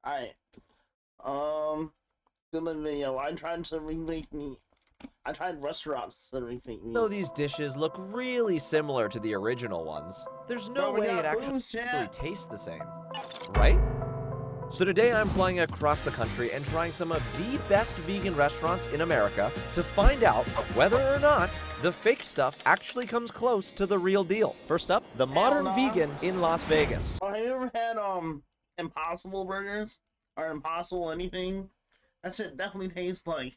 Alright. In the video, I tried to remake meat. I tried restaurants serving fake meat. Though these dishes look really similar to the original ones, there's no way it actually tastes the same, right? So today I'm flying across the country and trying some of the best vegan restaurants in America to find out whether or not the fake stuff actually comes close to the real deal. First up, the Modern Vegan in Las Vegas. Oh, have you ever had Impossible Burgers or Impossible anything? That shit definitely tastes like.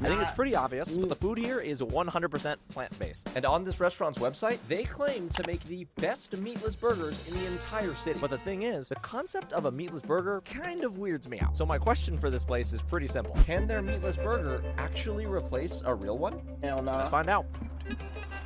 I think it's pretty obvious, but the food here is 100% plant-based. And on this restaurant's website, they claim to make the best meatless burgers in the entire city. But the thing is, the concept of a meatless burger kind of weirds me out. So my question for this place is pretty simple. Can their meatless burger actually replace a real one? Hell no. Let's find out.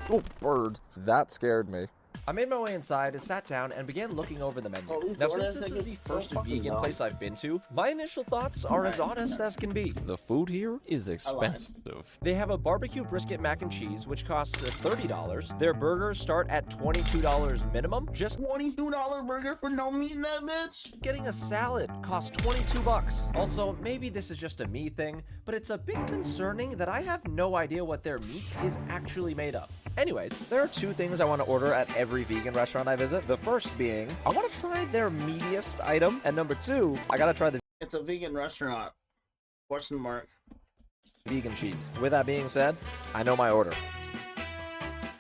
Oh, bird. That scared me. I made my way inside, sat down, and began looking over the menu. Now, since this is the first vegan place I've been to, my initial thoughts are as honest as can be. The food here is expensive. They have a barbecue brisket mac and cheese, which costs $30. Their burgers start at $22 minimum. Just $22 burger for no meat in that bitch? getting a salad costs 22 bucks. Also, maybe this is just a me thing, but it's a bit concerning that I have no idea what their meat is actually made of. Anyways, there are two things I want to order at every vegan restaurant I visit. The first being, I want to try their meatiest item, and number two, I gotta try the It's a vegan restaurant. Question mark. vegan cheese. With that being said, I know my order.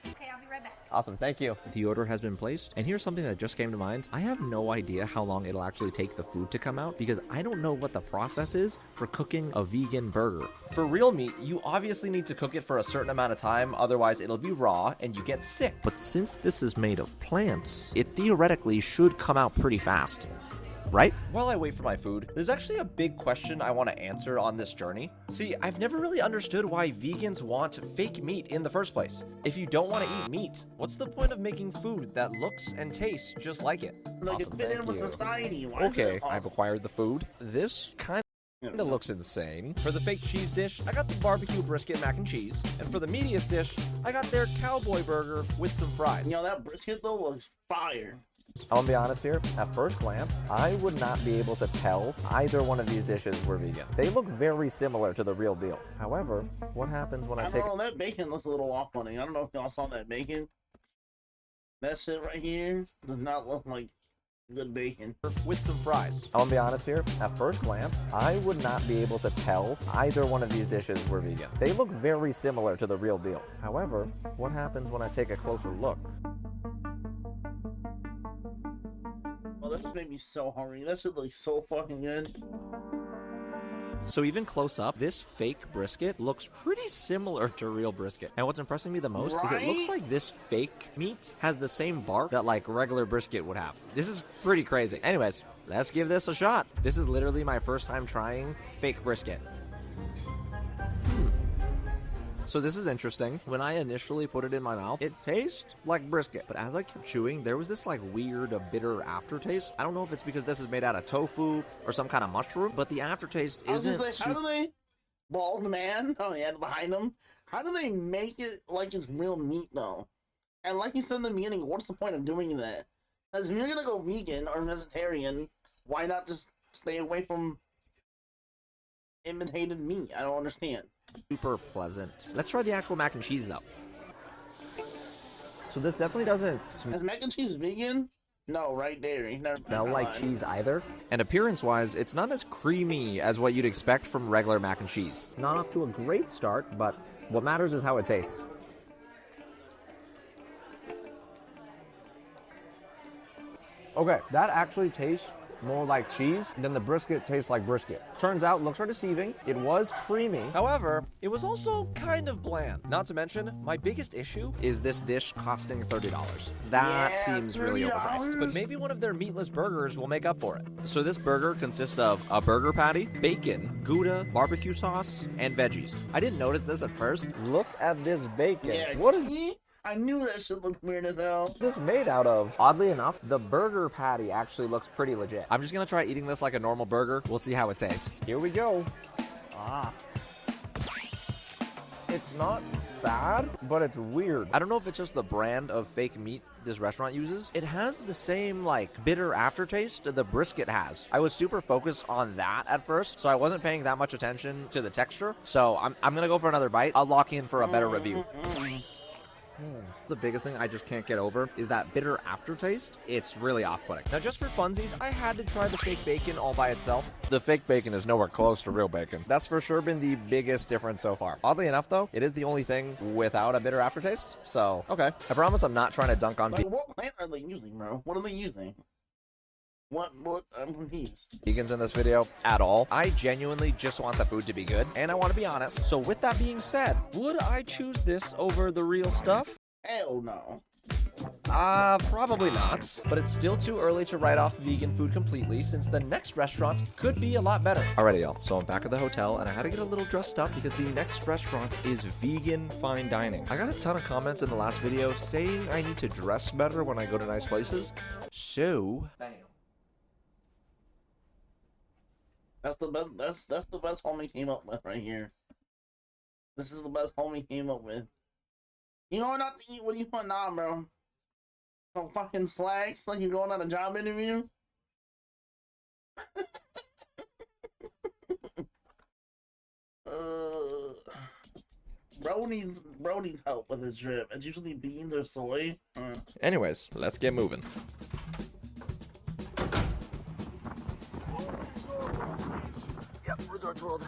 Okay, I'll be right back. Awesome, thank you. The order has been placed, and here's something that just came to mind. I have no idea how long it'll actually take the food to come out because I don't know what the process is for cooking a vegan burger. For real meat, you obviously need to cook it for a certain amount of time, otherwise it'll be raw and you get sick. But since this is made of plants, it theoretically should come out pretty fast. Right? While I wait for my food, there's actually a big question I want to answer on this journey. See, I've never really understood why vegans want fake meat in the first place. If you don't want to eat meat, what's the point of making food that looks and tastes just like it? Like Awesome, it fit thank in with you. society. Why is Okay, it I've awesome? acquired the food. This kind of looks insane. For the fake cheese dish, I got the barbecue brisket mac and cheese. And for the meatiest dish, I got their cowboy burger with some fries. You know, that brisket though looks fire. I'm gonna be honest here, at first glance, I would not be able to tell either one of these dishes were vegan. They look very similar to the real deal. However, what happens when I I take don't know, that bacon looks a little off on it. I don't know if y'all saw that bacon. That shit right here does not look like good bacon. with some fries? I'm gonna be honest here, at first glance, I would not be able to tell either one of these dishes were vegan. They look very similar to the real deal. However, what happens when I take a closer look? Oh, that just made me so hungry. That shit looks so fucking good. So even close up, this fake brisket looks pretty similar to real brisket. And what's impressing me the most is it looks Right? like this fake meat has the same bark that like regular brisket would have. This is pretty crazy. Anyways, let's give this a shot. This is literally my first time trying fake brisket. So this is interesting. When I initially put it in my mouth, it tastes like brisket. But as I kept chewing, there was this like weird, bitter aftertaste. I don't know if it's because this is made out of tofu or some kind of mushroom, but the aftertaste I was isn't just like, how do they, bald man, oh yeah, behind him, how do they make it like it's real meat though? And like you said in the beginning, what's the point of doing that? Because if you're gonna go vegan or vegetarian, why not just stay away from imitated meat? I don't understand. super pleasant. Let's try the actual mac and cheese though. So this definitely doesn't Is mac and cheese vegan? No, right there. You never smell like cheese either. And appearance-wise, it's not as creamy as what you'd expect from regular mac and cheese. Not off to a great start, but what matters is how it tastes. Okay, that actually tastes more like cheese than the brisket tastes like brisket. Turns out, looks are deceiving. It was creamy. However, it was also kind of bland. Not to mention, my biggest issue is this dish costing $30. That Yeah, seems really overpriced. But maybe one of their meatless burgers will make up for it. So this burger consists of a burger patty, bacon, Gouda, barbecue sauce, and veggies. I didn't notice this at first. Look at this bacon. Yeah, What is see? I knew that shit looked weird as hell. this made out of? Oddly enough, the burger patty actually looks pretty legit. I'm just gonna try eating this like a normal burger. We'll see how it tastes. Here we go. It's not bad, but it's weird. I don't know if it's just the brand of fake meat this restaurant uses. It has the same, like, bitter aftertaste the brisket has. I was super focused on that at first, so I wasn't paying that much attention to the texture. So I'm gonna go for another bite. I'll lock in for a better review. The biggest thing I just can't get over is that bitter aftertaste. It's really off-putting. Now, just for funsies, I had to try the fake bacon all by itself. The fake bacon is nowhere close to real bacon. That's for sure been the biggest difference so far. Oddly enough, though, it is the only thing without a bitter aftertaste. So, okay. I promise I'm not trying to dunk on Like, what plant are they using, bro? What are they using? What? I'm confused. vegans in this video at all. I genuinely just want the food to be good, and I want to be honest. So with that being said, would I choose this over the real stuff? Hell no. Probably not. But it's still too early to write off vegan food completely, since the next restaurant could be a lot better. Alrighty, y'all. So I'm back at the hotel, and I had to get a little dressed up because the next restaurant is vegan fine dining. I got a ton of comments in the last video saying I need to dress better when I go to nice places. So, bam. That's the best. That's the best homie came up with right here. This is the best homie came up with. You know what? Not to eat. What do you putting on, bro? Some fucking slacks like you're going on a job interview. Bro needs help with his drip. It's usually beans or soy. Anyways, let's get moving. Yep, Resorts World.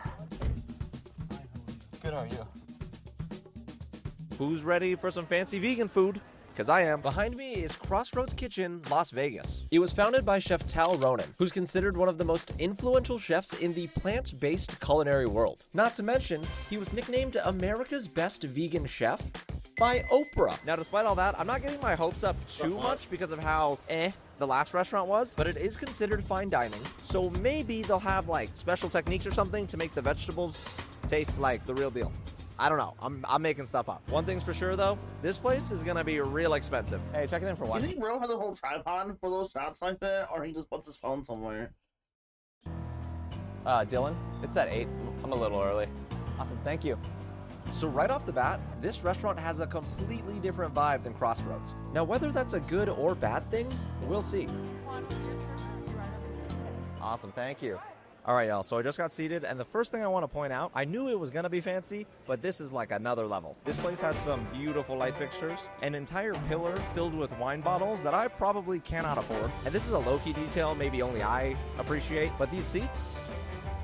Good, how are you? Who's ready for some fancy vegan food? Because I am. Behind me is Crossroads Kitchen, Las Vegas. It was founded by Chef Tal Ronan, who's considered one of the most influential chefs in the plant-based culinary world. Not to mention, he was nicknamed America's Best Vegan Chef by Oprah. Now, despite all that, I'm not getting my hopes up too much because of how the last restaurant was, but it is considered fine dining, so maybe they'll have, like, special techniques or something to make the vegetables taste like the real deal. I don't know. I'm making stuff up. One thing's for sure, though. This place is gonna be real expensive. Hey, check it in for You what? think bro has a whole tripod for those shots like that, or he just puts his phone somewhere? Dylan, it's at 8. I'm a little early. Awesome, thank you. So right off the bat, this restaurant has a completely different vibe than Crossroads. Now, whether that's a good or bad thing, we'll see. Awesome, thank you. All right, y'all, so I just got seated, and the first thing I want to point out, I knew it was going to be fancy, but this is like another level. This place has some beautiful light fixtures, an entire pillar filled with wine bottles that I probably cannot afford, and this is a low-key detail maybe only I appreciate, but these seats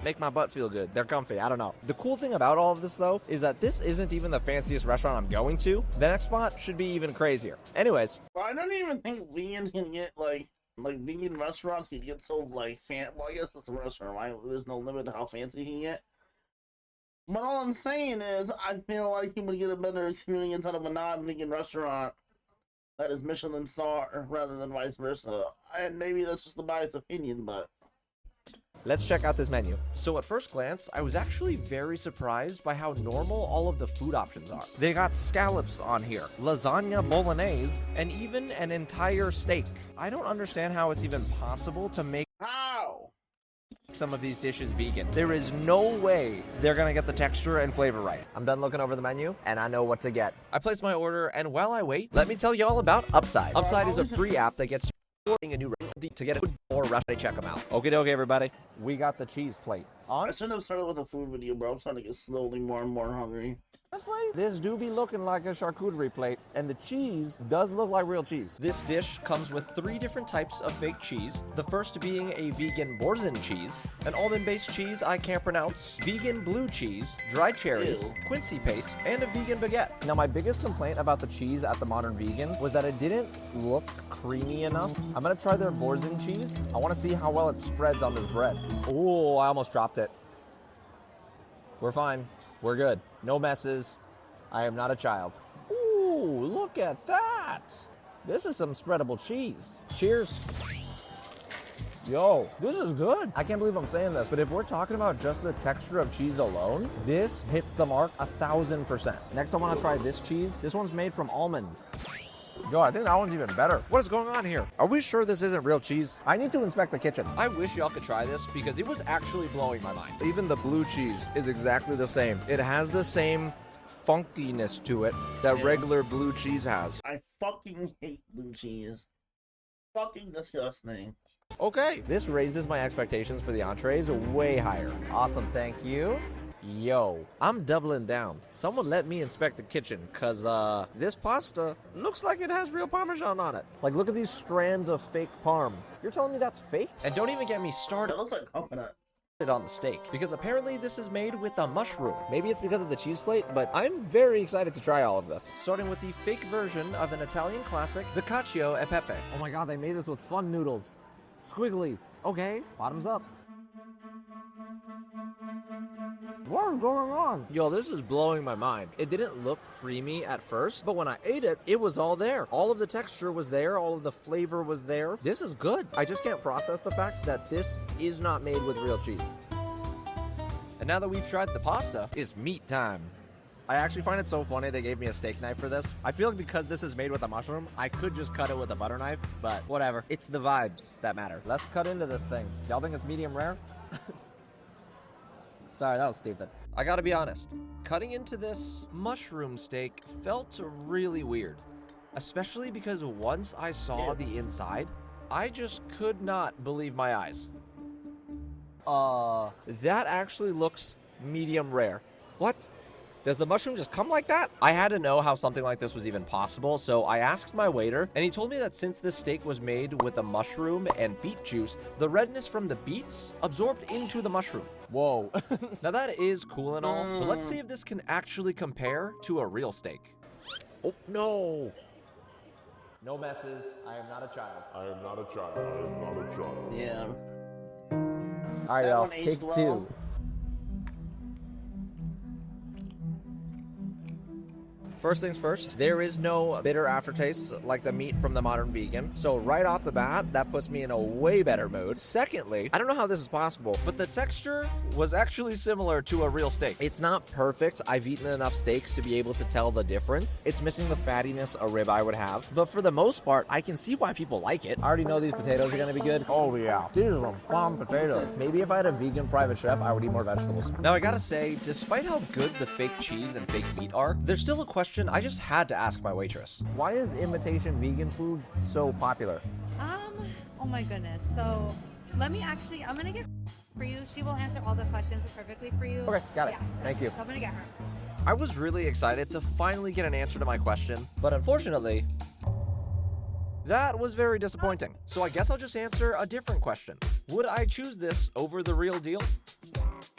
make my butt feel good. They're comfy, I don't know. The cool thing about all of this, though, is that this isn't even the fanciest restaurant I'm going to. The next spot should be even crazier. Anyways. Well, I don't even think vegans can get, like vegan restaurants can get so, like, well, I guess it's a restaurant, right? There's no limit to how fancy you can get. But all I'm saying is, I feel like you would get a better experience out of a non-vegan restaurant that is Michelin star rather than vice versa. And maybe that's just a biased opinion, but let's check out this menu. So at first glance, I was actually very surprised by how normal all of the food options are. They got scallops on here, lasagna bolognese, and even an entire steak. I don't understand how it's even possible to make how some of these dishes vegan. There is no way they're gonna get the texture and flavor right. I'm done looking over the menu, and I know what to get. I placed my order, and while I wait, let me tell you all about Upside. Upside is a free app that gets you a new to get a good or restaurant. Check them out. Okie dokie, everybody. We got the cheese plate. I shouldn't have started with a food video, bro. I'm starting to get slowly more and more hungry. Honestly, this do be looking like a charcuterie plate, and the cheese does look like real cheese. This dish comes with 3 different types of fake cheese. The first being a vegan Boursin cheese, an almond-based cheese I can't pronounce, vegan blue cheese, dried cherries, Ew. quincy paste, and a vegan baguette. Now, my biggest complaint about the cheese at the Modern Vegan was that it didn't look creamy enough. I'm gonna try their Boursin cheese. I wanna see how well it spreads on this bread. Oh, I almost dropped it. We're fine. We're good. No messes. I am not a child. Ooh, look at that. This is some spreadable cheese. Cheers. Yo, this is good. I can't believe I'm saying this, but if we're talking about just the texture of cheese alone, this hits the mark 1000%. Next, I want to try this cheese. This one's made from almonds. Yo, I think that one's even better. What is going on here? Are we sure this isn't real cheese? I need to inspect the kitchen. I wish y'all could try this because it was actually blowing my mind. Even the blue cheese is exactly the same. It has the same funkiness to it that Yeah. regular blue cheese has. I fucking hate blue cheese. Fucking disgusting. Okay, this raises my expectations for the entrees way higher. Awesome, thank you. Yo. I'm doubling down. Someone let me inspect the kitchen, cause this pasta looks like it has real Parmesan on it. Like, look at these strands of fake parm. You're telling me that's fake? And don't even get me started That looks like coconut. on the steak, because apparently this is made with a mushroom. Maybe it's because of the cheese plate, but I'm very excited to try all of this. Starting with the fake version of an Italian classic, the cacio e pepe. Oh my god, they made this with fun noodles. Squiggly. Okay, bottoms up. What is going on? Yo, this is blowing my mind. It didn't look creamy at first, but when I ate it, it was all there. All of the texture was there, all of the flavor was there. This is good. I just can't process the fact that this is not made with real cheese. And now that we've tried the pasta, it's meat time. I actually find it so funny they gave me a steak knife for this. I feel like because this is made with a mushroom, I could just cut it with a butter knife, but whatever. It's the vibes that matter. Let's cut into this thing. Y'all think it's medium rare? Sorry, that was stupid. I gotta be honest, cutting into this mushroom steak felt really weird. Especially because once I saw the inside, I just could not believe my eyes. That actually looks medium rare. What? Does the mushroom just come like that? I had to know how something like this was even possible, so I asked my waiter, and he told me that since this steak was made with a mushroom and beet juice, the redness from the beets absorbed into the mushroom. Whoa. Now that is cool and all, but let's see if this can actually compare to a real steak. Oh, no! No messes. I am not a child. I am not a child. I am not a child. Yeah. All right, That y'all. one aged Take well. two. First things first, there is no bitter aftertaste like the meat from the modern vegan. So right off the bat, that puts me in a way better mood. Secondly, I don't know how this is possible, but the texture was actually similar to a real steak. It's not perfect. I've eaten enough steaks to be able to tell the difference. It's missing the fattiness a ribeye would have. But for the most part, I can see why people like it. I already know these potatoes are gonna be good. Oh yeah. These are some bomb potatoes. Maybe if I had a vegan private chef, I would eat more vegetables. Now I gotta say, despite how good the fake cheese and fake meat are, there's still a question I just had to ask my waitress. Why is imitation vegan food so popular? Oh my goodness. So I'm gonna get for you. She will answer all the questions perfectly for you. Okay, got it. Yeah, Thank you. So I'm gonna get her. I was really excited to finally get an answer to my question, but unfortunately, that was very disappointing. So I guess I'll just answer a different question. Would I choose this over the real deal?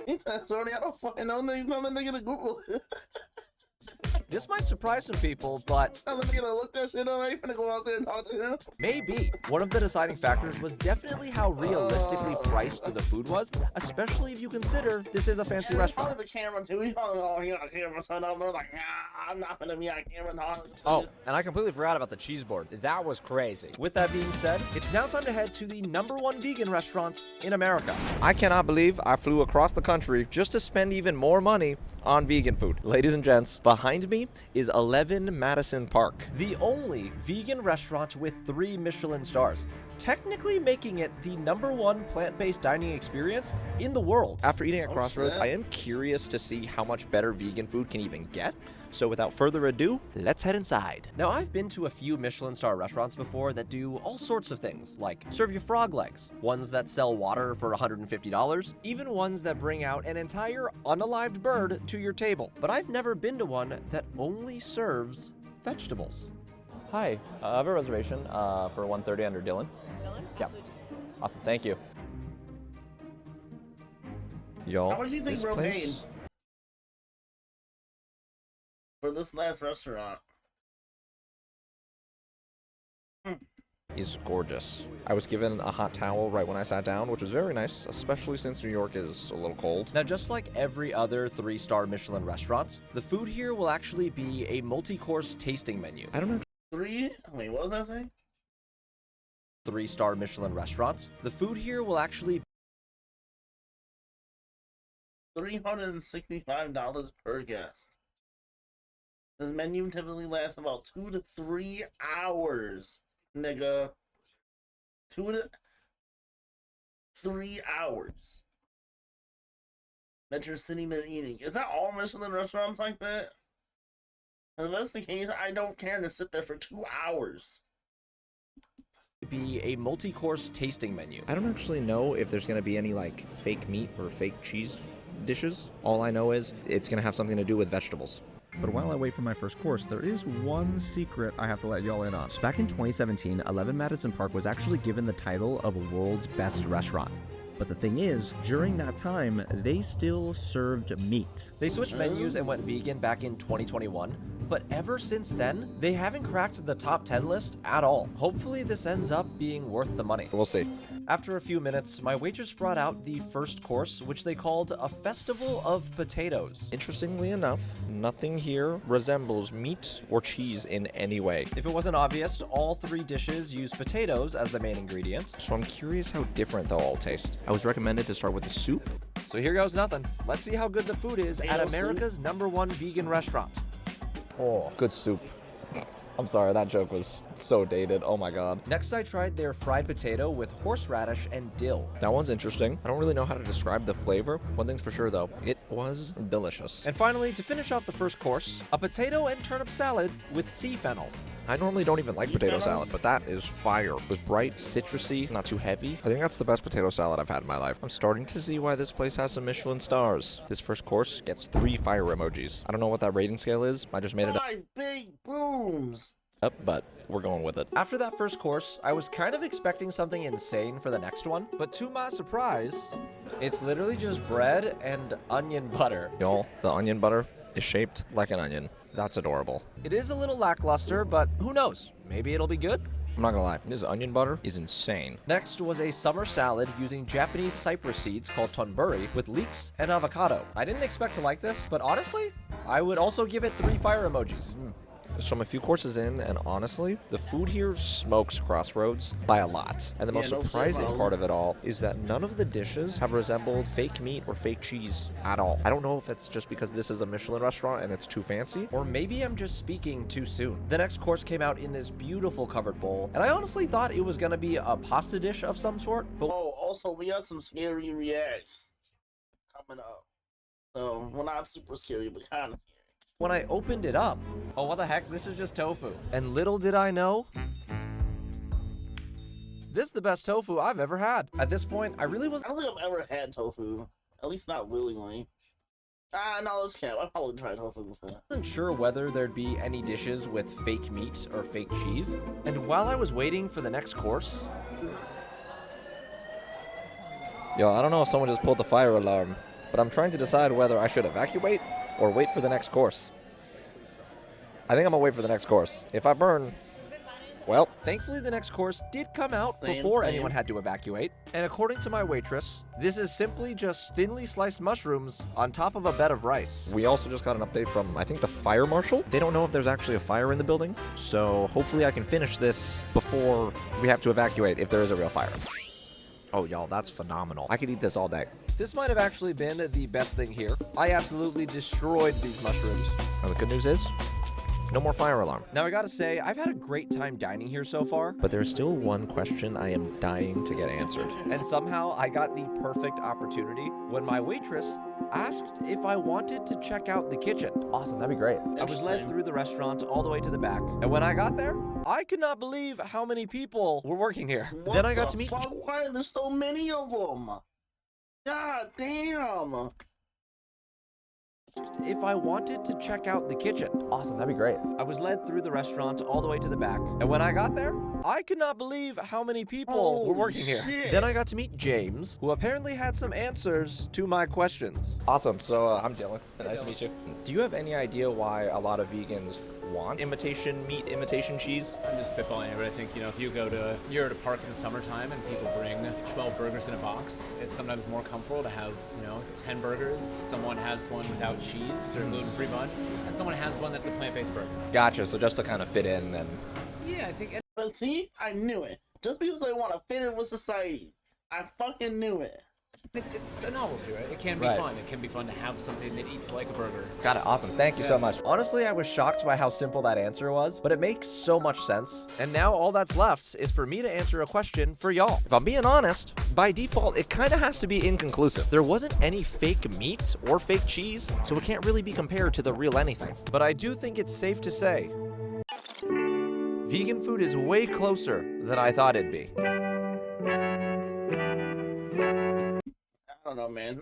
He said, sorry, I don't fucking know. There's nothing to Google. This might surprise some people, but I'm gonna look that shit up. I ain't gonna go out there and talk to him. maybe. One of the deciding factors was definitely how realistically priced the food was, especially if you consider this is a fancy And restaurant. probably the camera too. He's probably, oh, he got a camera set up. I was like, nah, I'm not gonna be on camera talking to Oh, you. and I completely forgot about the cheese board. That was crazy. With that being said, it's now time to head to the #1 vegan restaurant in America. I cannot believe I flew across the country just to spend even more money on vegan food. Ladies and gents, behind me is 11 Madison Park, the only vegan restaurant with 3 Michelin stars, technically making it the #1 plant-based dining experience in the world. After eating at Crossroads, shit. I am curious to see how much better vegan food can even get. So without further ado, let's head inside. Now, I've been to a few Michelin star restaurants before that do all sorts of things, like serve you frog legs, ones that sell water for $150, even ones that bring out an entire unalived bird to your table. But I've never been to one that only serves vegetables. Hi, I have a reservation for 1:30 under Dylan. Dylan? Yeah. Awesome, thank you. Y'all, How much do you think this bro place paid for this last restaurant? is gorgeous. I was given a hot towel right when I sat down, which was very nice, especially since New York is a little cold. Now, just like every other 3-star Michelin restaurant, the food here will actually be a multi-course tasting menu. I don't know. Wait, what was that saying? 3-star Michelin restaurants, the food here will actually $365 per guest. This menu typically lasts about 2 to 3 hours, nigga. 2 to 3 hours that you're sitting there eating. Is that all Michelin restaurants like that? And if that's the case, I don't care to sit there for 2 hours. Be a multi-course tasting menu. I don't actually know if there's going to be any like fake meat or fake cheese dishes. All I know is it's going to have something to do with vegetables. But while I wait for my first course, there is one secret I have to let y'all in on. So back in 2017, 11 Madison Park was actually given the title of world's best restaurant. But the thing is, during that time, they still served meat. They switched menus and went vegan back in 2021, but ever since then, they haven't cracked the top 10 list at all. Hopefully this ends up being worth the money. We'll see. After a few minutes, my waitress brought out the first course, which they called a festival of potatoes. Interestingly enough, nothing here resembles meat or cheese in any way. If it wasn't obvious, all 3 dishes use potatoes as the main ingredient, so I'm curious how different they'll all taste. I was recommended to start with the soup. So here goes nothing. Let's see how good the food is at America's #1 vegan restaurant. Oh, good soup. I'm sorry, that joke was so dated. Oh my god. Next, I tried their fried potato with horseradish and dill. That one's interesting. I don't really know how to describe the flavor. One thing's for sure though, it was delicious. And finally, to finish off the first course, a potato and turnip salad with sea fennel. I normally don't even like potato salad, but that is fire. It was bright, citrusy, not too heavy. I think that's the best potato salad I've had in my life. I'm starting to see why this place has some Michelin stars. This first course gets 3 fire emojis. I don't know what that rating scale is. I just made it up. 5 big booms. But we're going with it. After that first course, I was kind of expecting something insane for the next one, but to my surprise, it's literally just bread and onion butter. Y'all, the onion butter is shaped like an onion. That's adorable. It is a little lackluster, but who knows? Maybe it'll be good. I'm not gonna lie, this onion butter is insane. Next was a summer salad using Japanese cypress seeds called tonburi with leeks and avocado. I didn't expect to like this, but honestly, I would also give it 3 fire emojis. So I'm a few courses in, and honestly, the food here smokes Crossroads by a lot. And the most surprising part of it all is that none of the dishes have resembled fake meat or fake cheese at all. I don't know if it's just because this is a Michelin restaurant and it's too fancy, or maybe I'm just speaking too soon. The next course came out in this beautiful covered bowl, and I honestly thought it was gonna be a pasta dish of some sort, but Also, we got some scary reacts coming up. So, well, not super scary, but kind of scary. when I opened it up, oh, what the heck, this is just tofu. And little did I know, this is the best tofu I've ever had. At this point, I really I don't think I've ever had tofu. At least not willingly. No, let's cap. I probably tried tofu before. wasn't sure whether there'd be any dishes with fake meat or fake cheese. And while I was waiting for the next course... Yo, I don't know if someone just pulled the fire alarm, but I'm trying to decide whether I should evacuate or wait for the next course. I think I'm gonna wait for the next course. If I burn, well, thankfully the next course did come out before anyone had to evacuate. And according to my waitress, this is simply just thinly sliced mushrooms on top of a bed of rice. We also just got an update from, I think, the fire marshal. They don't know if there's actually a fire in the building, so hopefully I can finish this before we have to evacuate if there is a real fire. Oh, y'all, that's phenomenal. I could eat this all day. This might have actually been the best thing here. I absolutely destroyed these mushrooms. And the good news is, no more fire alarm. Now, I gotta say, I've had a great time dining here so far, but there's still one question I am dying to get answered. And somehow, I got the perfect opportunity when my waitress asked if I wanted to check out the kitchen. Awesome, that'd be great. I was led through the restaurant all the way to the back, and when I got there, I could not believe how many people were working here. Then I got to meet... Why are there so many of them? God damn! If I wanted to check out the kitchen. Awesome, that'd be great. I was led through the restaurant all the way to the back, and when I got there, I could not believe how many people were working here. Then I got to meet James, who apparently had some answers to my questions. Awesome, so I'm Dylan. Nice to meet you. Do you have any idea why a lot of vegans want imitation meat, imitation cheese? I'm just spitballing here, but I think, if you're at a park in the summertime and people bring 12 burgers in a box, it's sometimes more comfortable to have, 10 burgers. Someone has one without cheese or gluten-free bun, and someone has one that's a plant-based burger. Gotcha, so just to kind of fit in then. Yeah, I think... But see, I knew it. Just because they want to fit in with society. I fucking knew it. It's a novelty, right? It can be Right. fun. It can be fun to have something that eats like a burger. Got it. Awesome. Thank you so Yeah. much. Honestly, I was shocked by how simple that answer was, but it makes so much sense. And now all that's left is for me to answer a question for y'all. If I'm being honest, by default, it kind of has to be inconclusive. There wasn't any fake meat or fake cheese, so it can't really be compared to the real anything. But I do think it's safe to say vegan food is way closer than I thought it'd be. I don't know, man.